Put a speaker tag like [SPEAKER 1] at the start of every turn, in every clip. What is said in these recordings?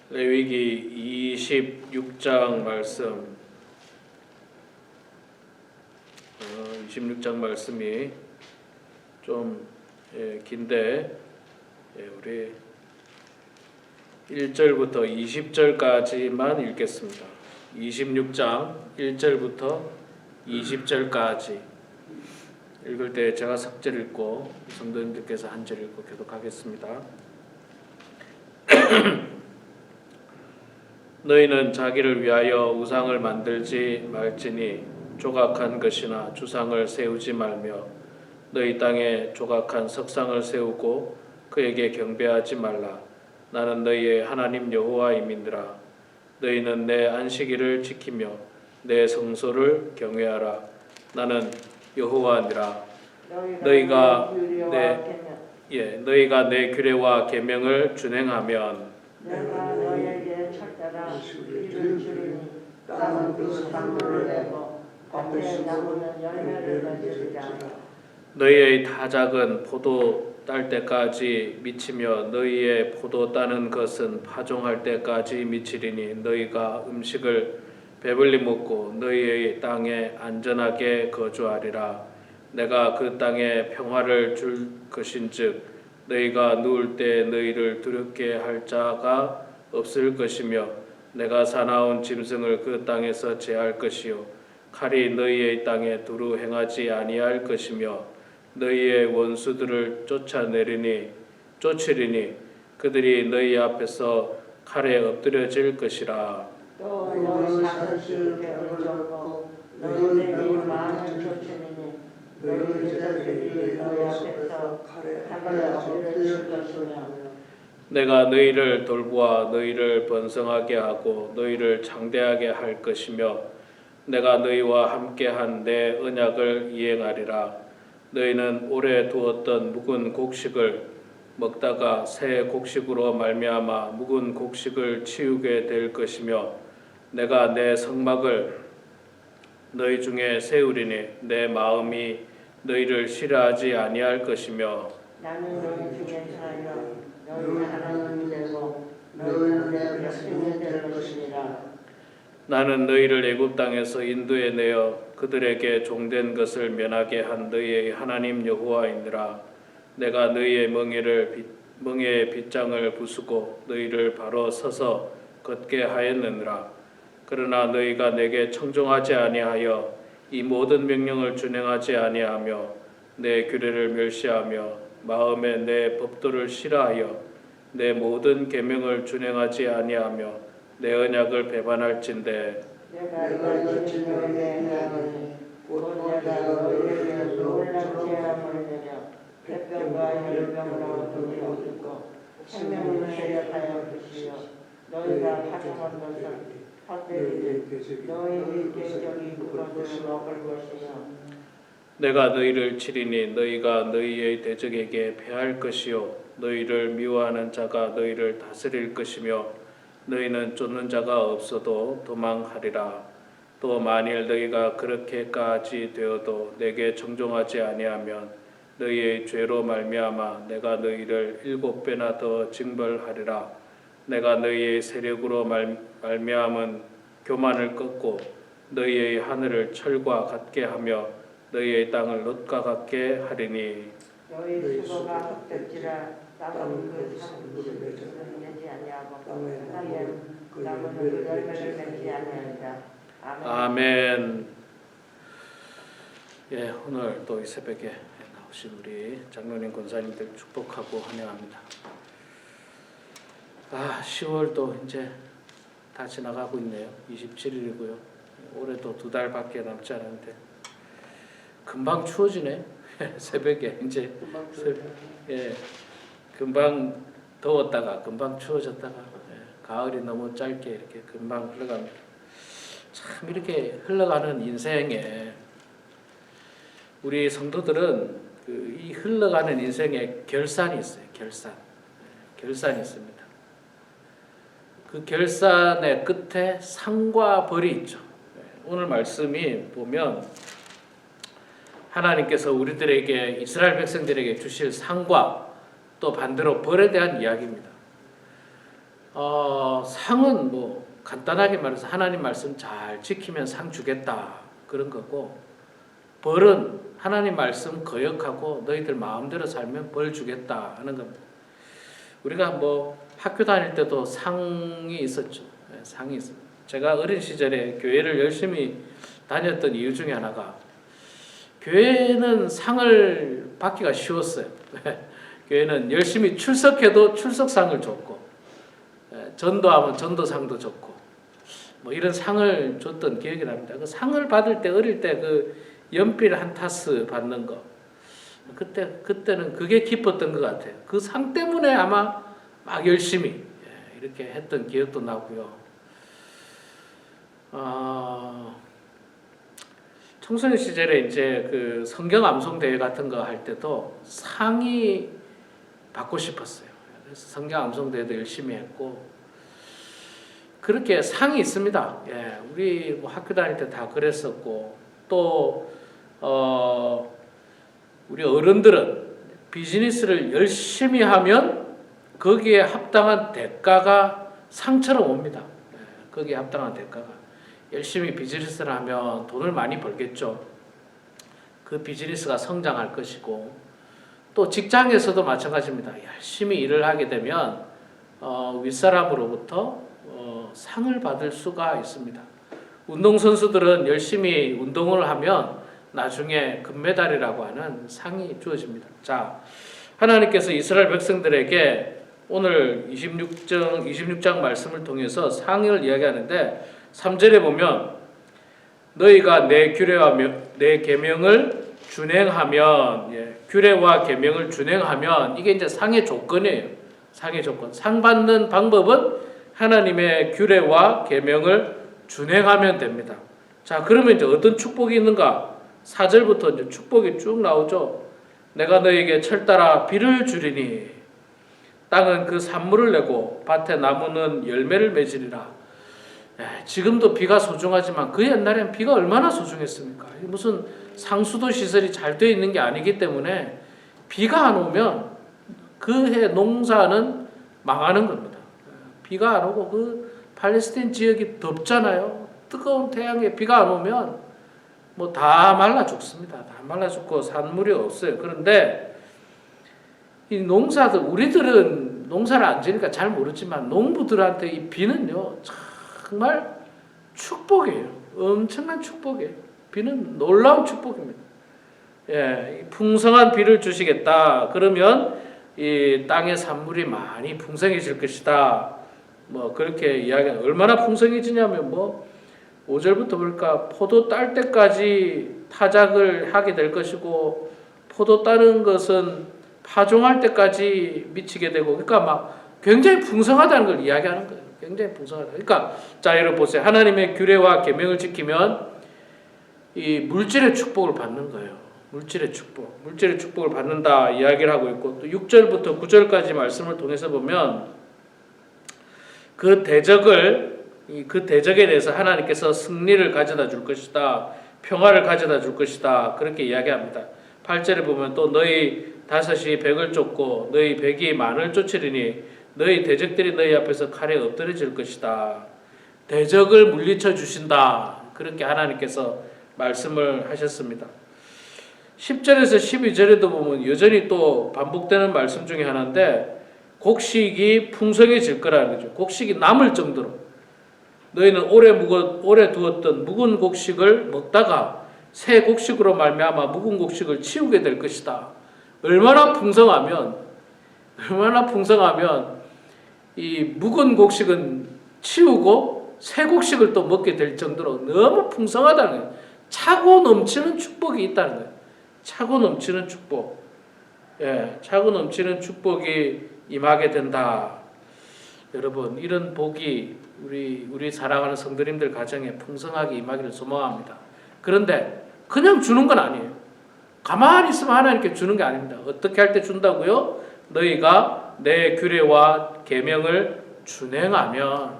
[SPEAKER 1] 레위기 26장 말씀 26장 말씀이 좀 긴데 우리 1절부터 20절까지만 읽겠습니다. 26장 1절부터 20절까지 읽을 때 제가 석 절 읽고 성도님들께서 한 절 읽고 교독하겠습니다. 너희는 자기를 위하여 우상을 만들지 말지니 조각한 것이나 주상을 세우지 말며 너희 땅에 조각한 석상을 세우고 그에게 경배하지 말라. 나는 너희의 하나님 여호와임이니라. 너희는 내 안식일을 지키며 내 성소를 경외하라. 나는 여호와니라. 너희가 내 규례와 계명을 준행하면
[SPEAKER 2] 내가 너희에게 철저라 이를 주리니 땅은 그 산물을 내고 밭에 나무는 열매를 맺으리라.
[SPEAKER 1] 너희의 타작은 포도 딸 때까지 미치며 너희의 포도 따는 것은 파종할 때까지 미치리니 너희가 음식을 배불리 먹고 너희의 땅에 안전하게 거주하리라. 내가 그 땅에 평화를 줄 것인즉 너희가 누울 때 너희를 두렵게 할 자가 없을 것이며 내가 사나운 짐승을 그 땅에서 제할 것이요 칼이 너희의 땅에 두루 행하지 아니할 것이며 너희의 원수들을 쫓으리니 그들이 너희 앞에서 칼에 엎드려질 것이라.
[SPEAKER 2] 또 너희 자손들에게 의존하고 너희에게 많은 쫓으리니 너희 자손들이 너희 앞에서 칼에 엎드려질 것이며
[SPEAKER 1] 내가 너희를 돌보아 너희를 번성하게 하고 너희를 장대하게 할 것이며 내가 너희와 함께한 내 언약을 이행하리라. 너희는 오래 두었던 묵은 곡식을 먹다가 새 곡식으로 말미암아 묵은 곡식을 치우게 될 것이며 내가 내 성막을 너희 중에 세우리니 내 마음이 너희를 싫어하지 아니할 것이며
[SPEAKER 2] 나는 너희 중에 살며 너희는 하나님이 되고 너희는 내 백성이 될 것이니라.
[SPEAKER 1] 나는 너희를 애굽 땅에서 인도해 내어 그들에게 종된 것을 면하게 한 너희의 하나님 여호와이니라. 내가 너희의 멍에의 빗장을 부수고 너희를 바로 서서 걷게 하였느니라. 그러나 너희가 내게 청종하지 아니하여 이 모든 명령을 준행하지 아니하며 내 규례를 멸시하며 마음에 내 법도를 싫어하여 내 모든 계명을 준행하지 아니하며 내 언약을 배반할진대
[SPEAKER 2] 내가 이같이 너희에게 행하노니 곧 내가 너희에게 놀랍게 함을 내려 백병과 열병으로 너희 얻고 생명을 세력하여 주시오. 너희가 파종한 것은 헛되이 너희의 계적이 그것을 먹을 것이요
[SPEAKER 1] 내가 너희를 치리니 너희가 너희의 대적에게 패할 것이요 너희를 미워하는 자가 너희를 다스릴 것이며 너희는 쫓는 자가 없어도 도망하리라. 또 만일 너희가 그렇게까지 되어도 내게 청종하지 아니하면 너희의 죄로 말미암아 내가 너희를 7배나 더 징벌하리라. 내가 너희의 세력으로 말미암은 교만을 꺾고 너희의 하늘을 철과 같게 하며 너희의 땅을 롯과 같게 하리니
[SPEAKER 2] 너희 수고가 헛되지라. 땅은 그 산물을 내지 아니하고 땅은 그 열매를 맺지 아니하리라.
[SPEAKER 1] 아멘. 오늘 또 이 새벽에 나오신 우리 장로님 권사님들 축복하고 환영합니다. 10월도 이제 다 지나가고 있네요. 27일이고요. 올해도 2달밖에 남지 않았는데 금방 추워지네. 새벽에 이제 금방 더웠다가 금방 추워졌다가 가을이 너무 짧게 이렇게 금방 흘러갑니다. 참 이렇게 흘러가는 인생에 우리 성도들은 이 흘러가는 인생에 결산이 있어요. 결산이 있습니다. 그 결산의 끝에 상과 벌이 있죠. 오늘 말씀이 보면 하나님께서 우리들에게 이스라엘 백성들에게 주실 상과 또 반대로 벌에 대한 이야기입니다. 상은 뭐 간단하게 말해서 하나님 말씀 잘 지키면 상 주겠다 그런 거고, 벌은 하나님 말씀 거역하고 너희들 마음대로 살면 벌 주겠다 하는 겁니다. 우리가 뭐 학교 다닐 때도 상이 있었죠. 상이 있습니다. 제가 어린 시절에 교회를 열심히 다녔던 이유 중에 하나가, 교회는 상을 받기가 쉬웠어요. 교회는 열심히 출석해도 출석상을 줬고, 전도하면 전도상도 줬고, 뭐 이런 상을 줬던 기억이 납니다. 그 상을 받을 때, 어릴 때 그 연필 한 타스 받는 거, 그때는 그게 기뻤던 것 같아요. 그 상 때문에 아마 막 열심히 이렇게 했던 기억도 나고요. 청소년 시절에 이제 그 성경 암송 대회 같은 거 할 때도 상이 받고 싶었어요. 그래서 성경 암송 대회도 열심히 했고, 그렇게 상이 있습니다. 우리 뭐 학교 다닐 때 다 그랬었고, 또 우리 어른들은 비즈니스를 열심히 하면 거기에 합당한 대가가 상처럼 옵니다. 거기에 합당한 대가가, 열심히 비즈니스를 하면 돈을 많이 벌겠죠. 그 비즈니스가 성장할 것이고, 또 직장에서도 마찬가지입니다. 열심히 일을 하게 되면 윗사람으로부터 상을 받을 수가 있습니다. 운동선수들은 열심히 운동을 하면 나중에 금메달이라고 하는 상이 주어집니다. 자, 하나님께서 이스라엘 백성들에게 오늘 26장 말씀을 통해서 상을 이야기하는데, 3절에 보면 너희가 내 규례와 내 계명을 준행하면, 규례와 계명을 준행하면, 이게 이제 상의 조건이에요. 상의 조건. 상 받는 방법은 하나님의 규례와 계명을 준행하면 됩니다. 자, 그러면 이제 어떤 축복이 있는가? 4절부터 이제 축복이 쭉 나오죠. 내가 너에게 철따라 비를 주리니 땅은 그 산물을 내고 밭에 나무는 열매를 맺으리라. 지금도 비가 소중하지만 그 옛날엔 비가 얼마나 소중했습니까? 무슨 상수도 시설이 잘 되어 있는 게 아니기 때문에 비가 안 오면 그 해 농사는 망하는 겁니다. 비가 안 오고 그 팔레스타인 지역이 덥잖아요. 뜨거운 태양에 비가 안 오면 뭐 다 말라 죽습니다. 다 말라 죽고 산물이 없어요. 그런데 이 농사들, 우리들은 농사를 안 지니까 잘 모르지만 농부들한테 이 비는요 정말 축복이에요. 엄청난 축복이에요. 비는 놀라운 축복입니다. 풍성한 비를 주시겠다. 그러면 이 땅의 산물이 많이 풍성해질 것이다. 뭐 그렇게 이야기하는, 얼마나 풍성해지냐면 뭐 5절부터 볼까, 포도 딸 때까지 타작을 하게 될 것이고, 포도 따는 것은 파종할 때까지 미치게 되고, 그러니까 막 굉장히 풍성하다는 걸 이야기하는 거예요. 굉장히 풍성하다. 그러니까 자, 여러분 보세요. 하나님의 규례와 계명을 지키면 이 물질의 축복을 받는 거예요. 물질의 축복을 받는다 이야기를 하고 있고, 또 6절부터 9절까지 말씀을 통해서 보면 그 대적에 대해서 하나님께서 승리를 가져다 줄 것이다. 평화를 가져다 줄 것이다. 그렇게 이야기합니다. 8절에 보면 또 너희 다섯이 백을 쫓고 너희 백이 만을 쫓으리니 너희 대적들이 너희 앞에서 칼에 엎드려질 것이다. 대적을 물리쳐 주신다. 그렇게 하나님께서 말씀을 하셨습니다. 10절에서 12절에도 보면 여전히 또 반복되는 말씀 중에 하나인데, 곡식이 풍성해질 거라는 거죠. 곡식이 남을 정도로. 너희는 오래 두었던 묵은 곡식을 먹다가 새 곡식으로 말미암아 묵은 곡식을 치우게 될 것이다. 얼마나 풍성하면 이 묵은 곡식은 치우고 새 곡식을 또 먹게 될 정도로 너무 풍성하다는 거예요. 차고 넘치는 축복이 있다는 거예요. 차고 넘치는 축복. 차고 넘치는 축복이 임하게 된다. 여러분, 이런 복이 우리 사랑하는 성도님들 가정에 풍성하게 임하기를 소망합니다. 그런데 그냥 주는 건 아니에요. 가만히 있으면 하나님께 주는 게 아닙니다. 어떻게 할 때 준다고요? 너희가 내 규례와 계명을 준행하면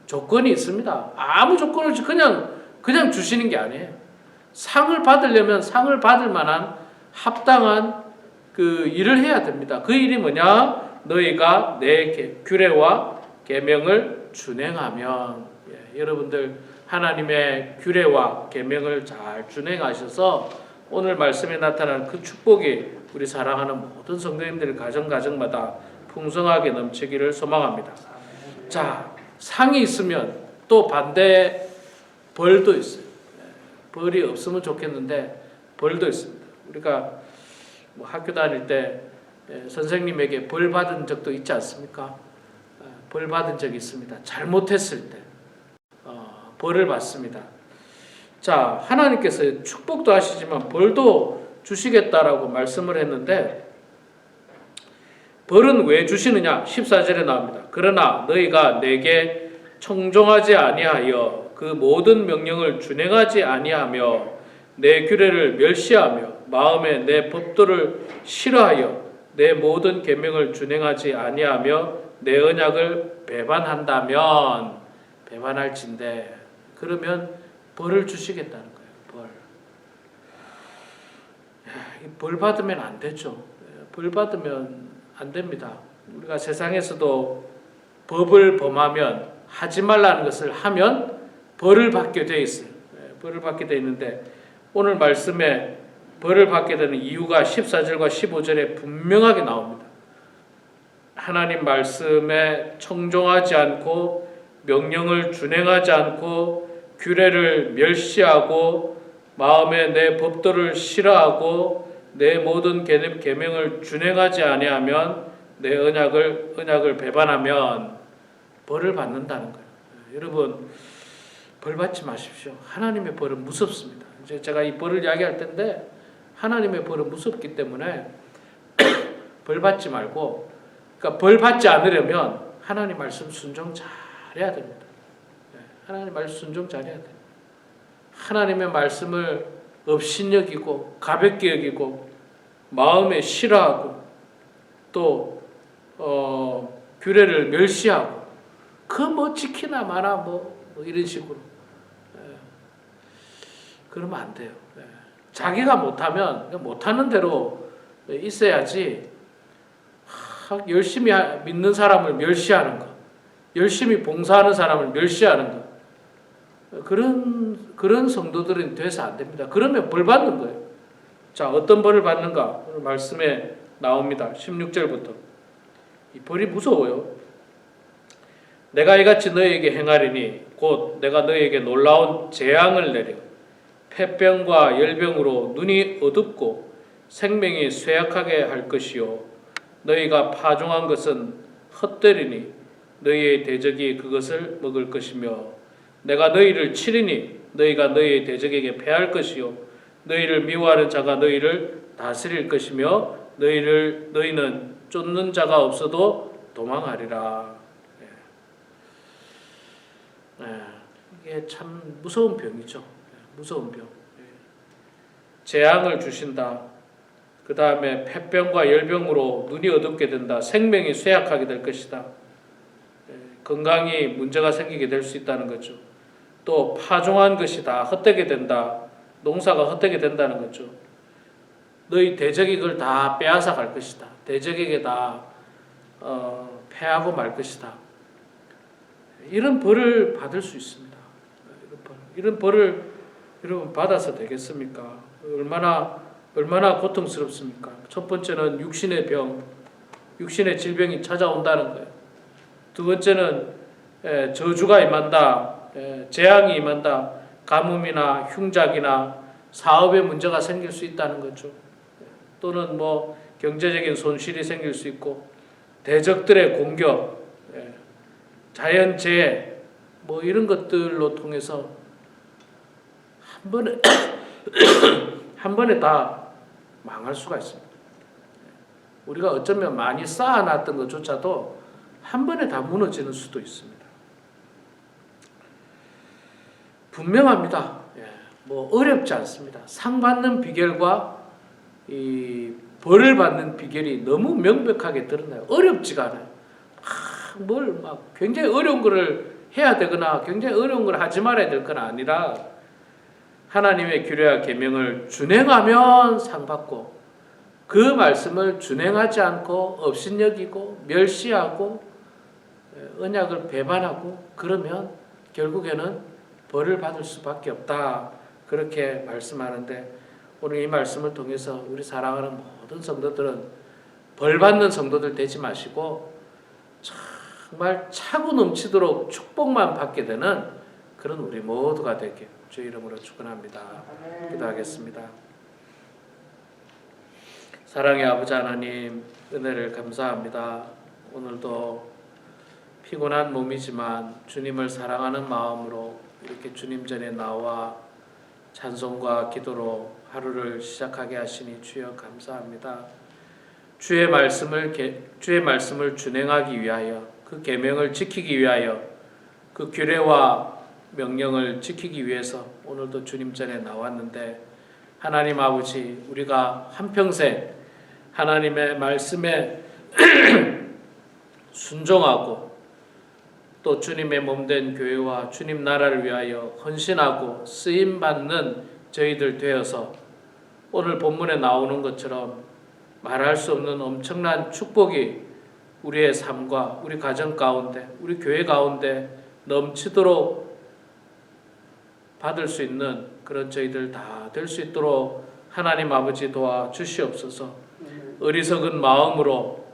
[SPEAKER 1] 조건이 있습니다. 아무 조건 없이 그냥 주시는 게 아니에요. 상을 받으려면 상을 받을 만한 합당한 그 일을 해야 됩니다. 그 일이 뭐냐? 너희가 내 규례와 계명을 준행하면. 여러분들 하나님의 규례와 계명을 잘 준행하셔서 오늘 말씀에 나타난 그 축복이 우리 사랑하는 모든 성도님들 가정마다 풍성하게 넘치기를 소망합니다. 자, 상이 있으면 또 반대 벌도 있어요. 벌이 없으면 좋겠는데 벌도 있습니다. 우리가 뭐 학교 다닐 때 선생님에게 벌 받은 적도 있지 않습니까? 벌 받은 적이 있습니다. 잘못했을 때 벌을 받습니다. 자, 하나님께서 축복도 하시지만 벌도 주시겠다라고 말씀을 했는데 벌은 왜 주시느냐? 14절에 나옵니다. 그러나 너희가 내게 청종하지 아니하여 그 모든 명령을 준행하지 아니하며 내 규례를 멸시하며 마음에 내 법도를 싫어하여 내 모든 계명을 준행하지 아니하며 내 언약을 배반한다면 배반할진대. 그러면 벌을 주시겠다는 거예요. 벌 받으면 안 되죠. 벌 받으면 안 됩니다. 우리가 세상에서도 법을 범하면 하지 말라는 것을 하면 벌을 받게 돼 있어요. 벌을 받게 돼 있는데 오늘 말씀에 벌을 받게 되는 이유가 14절과 15절에 분명하게 나옵니다. 하나님 말씀에 청종하지 않고 명령을 준행하지 않고 규례를 멸시하고 마음에 내 법도를 싫어하고 내 모든 계명을 준행하지 아니하면 내 언약을 배반하면 벌을 받는다는 거예요. 여러분 벌 받지 마십시오. 하나님의 벌은 무섭습니다. 이제 제가 이 벌을 이야기할 텐데 하나님의 벌은 무섭기 때문에 벌 받지 말고, 그러니까 벌 받지 않으려면 하나님 말씀 순종 잘해야 됩니다. 하나님 말씀 순종 잘해야 돼요. 하나님의 말씀을 업신여기고 가볍게 여기고 마음에 싫어하고 또 규례를 멸시하고 그 뭐 지키나 마나 뭐 이런 식으로 그러면 안 돼요. 자기가 못하면 못하는 대로 있어야지. 열심히 믿는 사람을 멸시하는 거, 열심히 봉사하는 사람을 멸시하는 거, 그런 성도들은 돼서 안 됩니다. 그러면 벌 받는 거예요. 자, 어떤 벌을 받는가? 오늘 말씀에 나옵니다. 16절부터. 이 벌이 무서워요. 내가 이같이 너희에게 행하리니 곧 내가 너희에게 놀라운 재앙을 내려 폐병과 열병으로 눈이 어둡고 생명이 쇠약하게 할 것이요 너희가 파종한 것은 헛되리니 너희의 대적이 그것을 먹을 것이며 내가 너희를 치리니 너희가 너희의 대적에게 패할 것이요 너희를 미워하는 자가 너희를 다스릴 것이며 너희는 쫓는 자가 없어도 도망하리라. 이게 참 무서운 병이죠. 무서운 병. 재앙을 주신다. 그 다음에 폐병과 열병으로 눈이 어둡게 된다. 생명이 쇠약하게 될 것이다. 건강이 문제가 생기게 될 수 있다는 거죠. 또 파종한 것이 다 헛되게 된다. 농사가 헛되게 된다는 거죠. 너희 대적이 그걸 다 빼앗아 갈 것이다. 대적에게 다 패하고 말 것이다. 이런 벌을 받을 수 있습니다. 이런 벌을 여러분 받아서 되겠습니까? 얼마나 고통스럽습니까? 첫 번째는 육신의 병, 육신의 질병이 찾아온다는 거예요. 두 번째는 저주가 임한다, 재앙이 임한다, 가뭄이나 흉작이나 사업에 문제가 생길 수 있다는 거죠. 또는 뭐 경제적인 손실이 생길 수 있고 대적들의 공격, 자연재해 뭐 이런 것들로 통해서 한 번에 다 망할 수가 있습니다. 우리가 어쩌면 많이 쌓아놨던 것조차도 한 번에 다 무너지는 수도 있습니다. 분명합니다. 뭐 어렵지 않습니다. 상 받는 비결과 이 벌을 받는 비결이 너무 명백하게 드러나요. 어렵지가 않아요. 뭘 막 굉장히 어려운 거를 해야 되거나 굉장히 어려운 걸 하지 말아야 될 건 아니라 하나님의 규례와 계명을 준행하면 상 받고 그 말씀을 준행하지 않고 업신여기고 멸시하고 언약을 배반하고 그러면 결국에는 벌을 받을 수밖에 없다. 그렇게 말씀하는데 오늘 이 말씀을 통해서 우리 사랑하는 모든 성도들은 벌 받는 성도들 되지 마시고 정말 차고 넘치도록 축복만 받게 되는 그런 우리 모두가 되게 주 이름으로 축원합니다. 기도하겠습니다. 사랑의 아버지 하나님, 은혜를 감사합니다. 오늘도 피곤한 몸이지만 주님을 사랑하는 마음으로 이렇게 주님 전에 나와 찬송과 기도로 하루를 시작하게 하시니 주여 감사합니다. 주의 말씀을 준행하기 위하여, 그 계명을 지키기 위하여, 그 규례와 명령을 지키기 위해서 오늘도 주님 전에 나왔는데, 하나님 아버지, 우리가 한평생 하나님의 말씀에 순종하고 또 주님의 몸된 교회와 주님 나라를 위하여 헌신하고 쓰임받는 저희들 되어서 오늘 본문에 나오는 것처럼 말할 수 없는 엄청난 축복이 우리의 삶과 우리 가정 가운데, 우리 교회 가운데 넘치도록 받을 수 있는 그런 저희들 다 될 수 있도록 하나님 아버지 도와주시옵소서. 어리석은 마음으로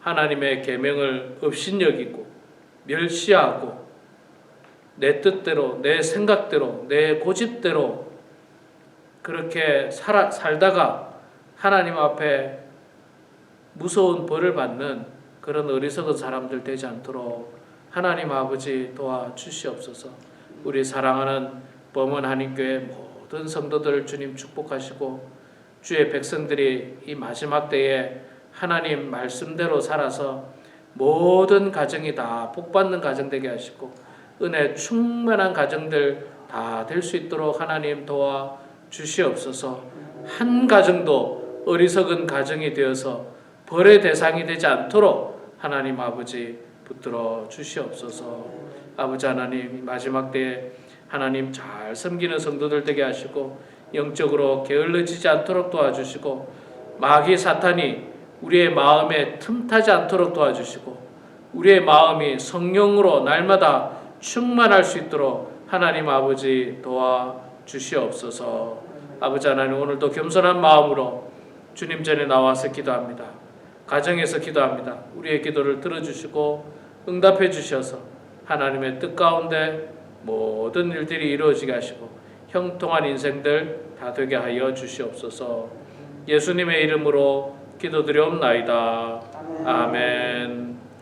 [SPEAKER 1] 하나님의 계명을 업신여기고 멸시하고 내 뜻대로, 내 생각대로, 내 고집대로 그렇게 살다가 하나님 앞에 무서운 벌을 받는 그런 어리석은 사람들 되지 않도록 하나님 아버지 도와주시옵소서. 우리 사랑하는 범원 한인교회 모든 성도들 주님 축복하시고 주의 백성들이 이 마지막 때에 하나님 말씀대로 살아서 모든 가정이 다 복받는 가정 되게 하시고 은혜 충만한 가정들 다 될 수 있도록 하나님 도와주시옵소서. 한 가정도 어리석은 가정이 되어서 벌의 대상이 되지 않도록 하나님 아버지 붙들어 주시옵소서. 아버지 하나님, 마지막 때에 하나님 잘 섬기는 성도들 되게 하시고 영적으로 게을러지지 않도록 도와주시고 마귀 사탄이 우리의 마음에 틈타지 않도록 도와주시고 우리의 마음이 성령으로 날마다 충만할 수 있도록 하나님 아버지 도와주시옵소서. 아버지 하나님, 오늘도 겸손한 마음으로 주님 전에 나와서 기도합니다. 가정에서 기도합니다. 우리의 기도를 들어주시고 응답해 주셔서 하나님의 뜻 가운데 모든 일들이 이루어지게 하시고 형통한 인생들 다 되게 하여 주시옵소서. 예수님의 이름으로 기도드리옵나이다. 아멘.